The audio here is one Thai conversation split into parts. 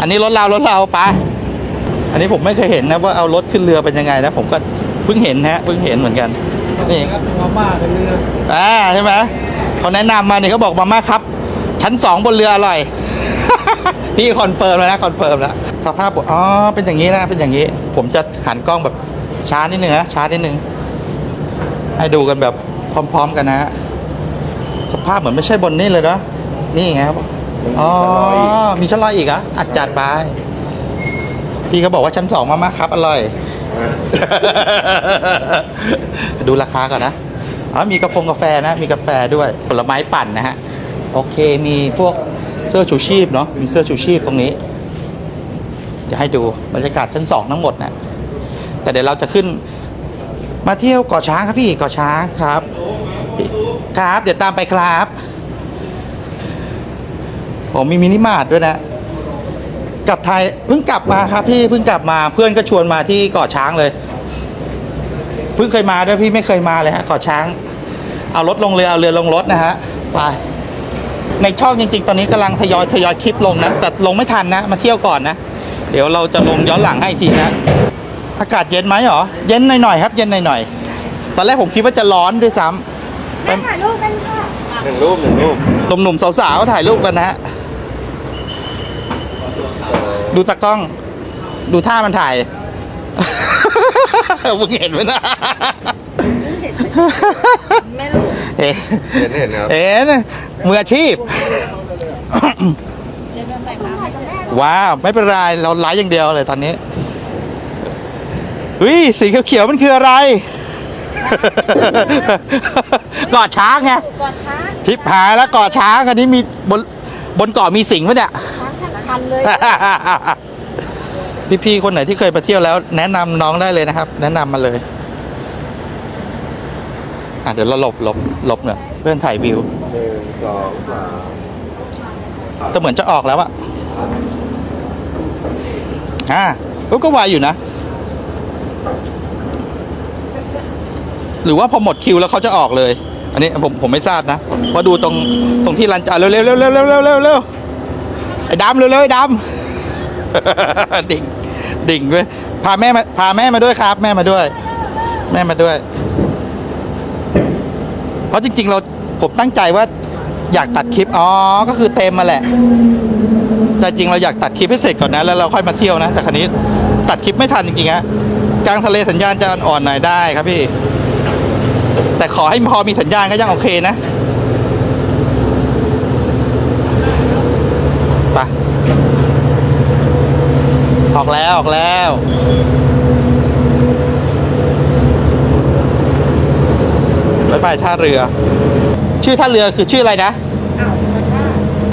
อันนี้รถเราไปอันนี้ผมไม่เคยเห็นนะว่าเอารถขึ้นเรือเป็นยังไงนะผมก็เพิ่งเห็นฮะเพิ่งเห็นเหมือนกันนี่ครับมาม่าเป็นเรือใช่ไหมเขาแนะนำมาเนี่ยเขาบอกมาม่าครับชั้น2บนเรืออร่อย พี่คอนเฟิร์มแล้วนะคอนเฟิร์มแล้วสภาพอ๋อเป็นอย่างนี้นะเป็นอย่างนี้ผมจะหันกล้องแบบช้านิดนึงนะช้านิดนึงให้ดูกันแบบพร้อมๆกันนะฮะสภาพเหมือนไม่ใช่บนนี่เลยเนาะนี่ไงครับอ๋อมีชั้นลอยอีกอ่ะอัดจัดไปพี่เขาบอกว่าชั้น2มาม่าครับอร่อย ดูราคาก่อนนะมีกาแฟนะมีกาแฟด้วยผลไม้ปั่นนะฮะโอเคมีพวกเสื้อชูชีพเนาะมีเสื้อชูชีพตรงนี้เดี๋ยวให้ดูบรรยากาศชั้น2ทั้งหมดนะแต่เดี๋ยวเราจะขึ้นมาเที่ยวเกาะช้างครับพี่เกาะช้างครับครับเดี๋ยวตามไปครับผมมีมินิมาร์ทด้วยนะกลับไทยเพิ่งกลับมาครับพี่เพิ่งกลับมาเพื่อนก็ชวนมาที่เกาะช้างเลยเพิ่งเคยมาด้วยพี่ไม่เคยมาเลยฮะเกาะช้างเอารถลงเรือเอาเรือลงรถนะฮะไปในช่องจริงๆตอนนี้กำลังทยอยคลิปลงนะแต่ลงไม่ทันนะมาเที่ยวก่อนนะเดี๋ยวเราจะลงย้อนหลังให้ทีนะอากาศเย็นไหมหรอเย็นหน่อยๆครับเย็นหน่อยๆตอนแรกผมคิดว่าจะร้อนด้วยซ้ำถ่ายรูปกันค่ะหนึ่งรูปหนุ่มๆสาวๆถ่ายรูปกันนะฮะดูตะกล้องดูท่ามันถ่ายมึงเห็นไหมนะไม่รู้เห็นครับเห็นมืออาชีพว้าวไม่เป็นไรเราไลฟ์อย่างเดียวเลยตอนนี้สีเขียวๆมันคืออะไรเกาะช้างไงทิพหายแล้วเกาะช้างอันนี้มีบนเกาะมีสิงห์ปะเนี่ยคันเลย พี่ๆคนไหนที่เคยไปเที่ยวแล้วแนะนำน้องได้เลยนะครับแนะนำมาเลยเดี๋ยวเราหลบหน่อยเพื่อนถ่ายวิว1 2 3ก็เหมือนจะออกแล้วอะก็ไวอยู่นะหรือว่าพอหมดคิวแล้วเขาจะออกเลยอันนี้ผมไม่ทราบนะเพราะดูตรงที่รันจ่าเร็วไอ้ดำเร็วไอ้ดำ ดิ่งด้วยพาแม่มาด้วยครับแม่มาด้วยเพราะจริงๆผมตั้งใจว่าอยากตัดคลิปก็คือเต็มมาแหละแต่จริงเราอยากตัดคลิปให้เสร็จก่อนนะแล้วเราค่อยมาเที่ยวนะแต่คราวนี้ตัดคลิปไม่ทันจริงๆฮะกลางทะเลสัญญาณจะอ่อนๆหน่อยได้ครับพี่แต่ขอให้พอมีสัญญาณก็ยังโอเคนะไปออกแล้วไปท่าเรือชื่อท่าเรือคือชื่ออะไรนะ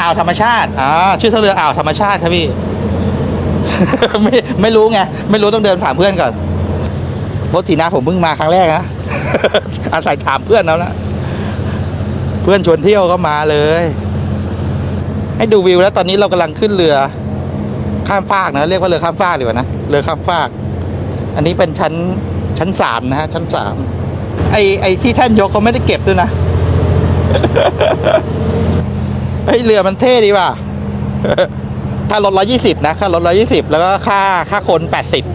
อ่าวธรรมชาติชื่อท่าเรืออ่าวธรรมชาติครับพี่ ไม่รู้ไงไม่รู้ต้องเดินถามเพื่อนก่อนโทษทีนะผมเพิ่งมาครั้งแรกนะ อาศัยถามเพื่อนแล้วนะเพื่อนชวนเที่ยวก็มาเลยให้ดูวิวแล้วตอนนี้เรากำลังขึ้นเรือข้ามฟากนะเรียกว่าเรือข้ามฟากดีกว่านะเรือข้ามฟากอันนี้เป็นชั้น3นะฮะชั้น3ไอ้ที่แท่นยกเขาไม่ได้เก็บด้วยนะเรือมันเท่ดีว่ะค่ารถ120นะค่ารถ120แล้วก็ค่าคน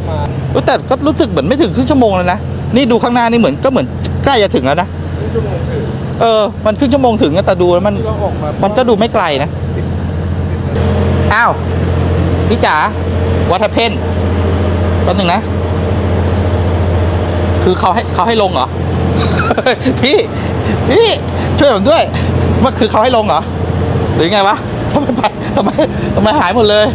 80แต่ก็รู้สึกเหมือนไม่ถึงครึ่งชั่วโมงเลยนะนี่ดูข้างหน้านี่เหมือนใกล้จะถึงแล้วนะมันครึ่งชั่วโมงถึงแต่ดูแล้วมันก็ดูไม่ไกลนะพี่จ๋าวัฒเพนแป๊บนึงนะคือเขาให้ลงเหรอ พี่ช่วยผมด้วยว่าคือเขาให้ลงเหรอหรือไงวะทำไมหายหมดเลย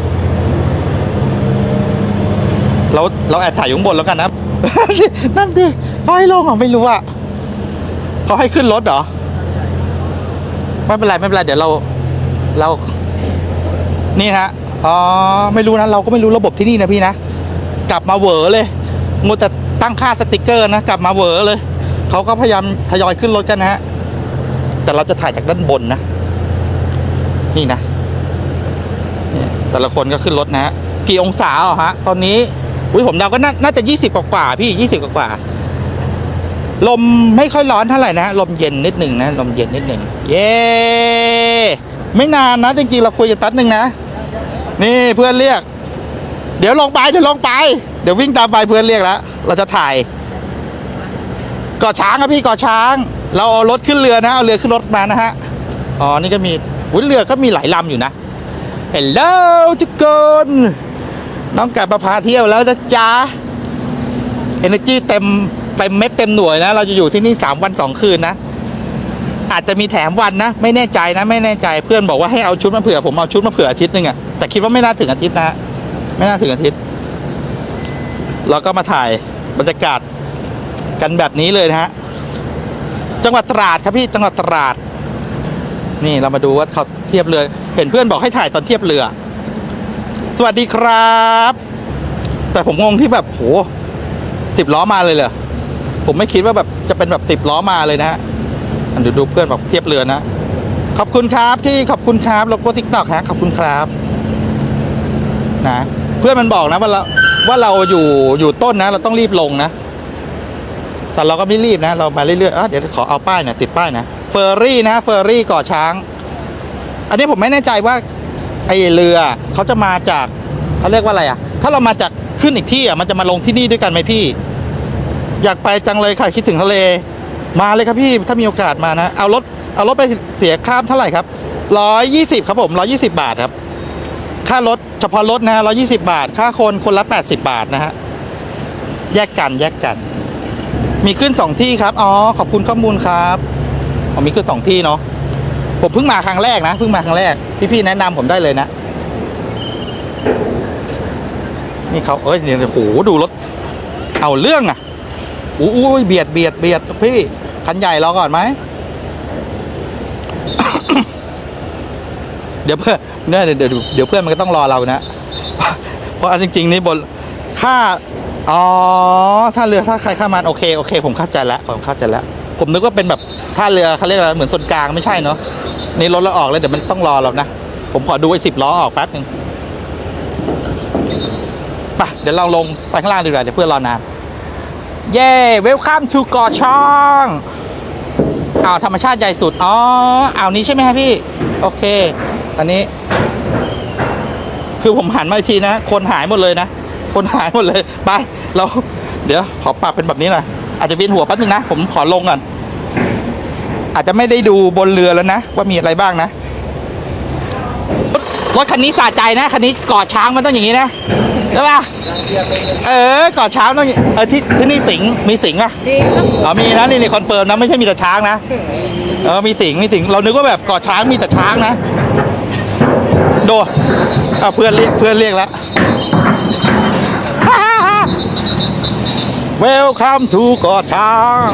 เราแอบถ่ายอยู่ข้างบนแล้วกันนะ นั่นดิเขาให้ลงเหรอไม่รู้อะเขาให้ขึ้นรถเหรอไม่เป็นไรเดี๋ยวเรานี่ฮะไม่รู้นะเราก็ไม่รู้ระบบที่นี่นะพี่นะกลับมาเหวอเลยงูแต่ตั้งค่าสติกเกอร์นะกลับมาเหวอเลยเขาก็พยายามทยอยขึ้นรถกันนะฮะแต่เราจะถ่ายจากด้านบนนะนี่นะแต่ละคนก็ขึ้นรถนะฮะกี่องศาฮะตอนนี้ผมเดาก็น่าจะ20กว่าพี่20กว่าลมไม่ค่อยร้อนเท่าไหร่นะลมเย็นนิดหนึ่งนะลมเย็นนิดหนึ่งเย้ไม่นานนะจริงๆเราคุยกันแป๊บนึงนะ นี่เพื่อนเรียก เดี๋ยวลงไปเดี๋ยววิ่งตามไปเพื่อนเรียกแล้วเราจะถ่ายเกาะช้างครับพี่เกาะช้าง เราเอารถขึ้นเรือนะเอาเรือขึ้นรถมานะฮะอ๋อนี่ก็มีเรือก็มีหลายลำอยู่นะเฮลโลทุกคนน้องกลับมาพาเที่ยวแล้วนะจ๊ะ Energy เต็มเม็ดเต็มหน่วยนะเราจะอยู่ที่นี่3 วัน 2 คืนนะอาจจะมีแถมวันนะไม่แน่ใจนะไม่แน่ใจเพื่อนบอกว่าให้เอาชุดมาเผื่อผมเอาชุดมาเผื่ออาทิตย์นึงอะแต่คิดว่าไม่น่าถึงอาทิตย์นะฮะไม่น่าถึงอาทิตย์เราก็มาถ่ายบรรยากาศกันแบบนี้เลยนะฮะจังหวัดตราดครับพี่จังหวัดตราดนี่เรามาดูว่าเขาเทียบเรือเห็นเพื่อนบอกให้ถ่ายตอนเทียบเรือสวัสดีครับแต่ผมงงที่แบบโห10 ล้อมาเลยเหรอผมไม่คิดว่าแบบจะเป็นแบบ10 ล้อมาเลยนะฮะดูเพื่อนบอกเทียบเรือนะขอบคุณครับที่ขอบคุณครับโลโก้ทิกตอกฮะขอบคุณครับนะเพื่อนมันบอกนะว่าเราอยู่ต้นนะเราต้องรีบลงนะแต่เราก็ไม่รีบนะเรามาเรื่อยๆเดี๋ยวขอเอาป้ายหน่อยติดป้ายนะเฟอร์รี่นะเฟอร์รี่เกาะช้างอันนี้ผมไม่แน่ใจว่าไอเรือเขาจะมาจากเขาเรียกว่าอะไรอ่ะถ้าเรามาจากขึ้นอีกที่อ่ะมันจะมาลงที่นี่ด้วยกันไหมพี่อยากไปจังเลยค่ะคิดถึงทะเลมาเลยครับพี่ถ้ามีโอกาสมานะเอารถไปเสียค่าเท่าไหร่ครับ120ครับผม120 บาทครับค่ารถเฉพาะรถนะ120 บาทค่าคนละ80 บาทนะฮะแยกกันมีขึ้น2 ที่ครับอ๋อขอบคุณข้อมูลครับมีขึ้น2 ที่เนาะผมเพิ่งมาครั้งแรกนะพี่ๆแนะนำผมได้เลยนะนี่เขาเนี่ยโอ้โหดูรถเอาเรื่องอ่ะอุ้ยเบียดพี่คันใหญ่รอก่อนไหม เดี๋ยวเพื่อนมันก็ต้องรอเรานะ เพราะจริงๆนี่บนถ้าเรือถ้าใครข้ามมันโอเคผมเข้าใจแล้วผมนึกว่าเป็นแบบท่าเรือเขาเรียกอะไรเหมือนส่วนกลางไม่ใช่เนาะนี่รถเราออกเลยเดี๋ยวมันต้องรอเรานะผมขอดูไอ้10 ล้อออกแป๊บนึงไปเดี๋ยวเราลงไปข้างล่างดีกว่าเดี๋ยวเพื่อนรอนานเย้เวลคัมทูเกาะช้างอ่าวธรรมชาติใหญ่สุดอ่าวนี้ใช่ไหมครับพี่โอเคอันนี้คือผมหันมาอีกทีนะคนหายหมดเลยไปเราเดี๋ยวขอปรับเป็นแบบนี้หน่อยอาจจะเวียนหัวแป๊บนึงนะผมขอลงก่อนอาจจะไม่ได้ดูบนเรือแล้วนะว่ามีอะไรบ้างนะรถคันนี้สะใจนะคันนี้เกาะช้างมันต้องอย่างนี้นะใช่ป่ะเกาะช้างต้องที่นี่สิงมีสิงป่ะมีนะนี่คอนเฟิร์มนะไม่ใช่มีแต่ช้างนะมีสิงเรานึกว่าแบบเกาะช้างมีแต่ช้างนะดูเพื่อนเรียกแล้ว Welcome to เกาะช้าง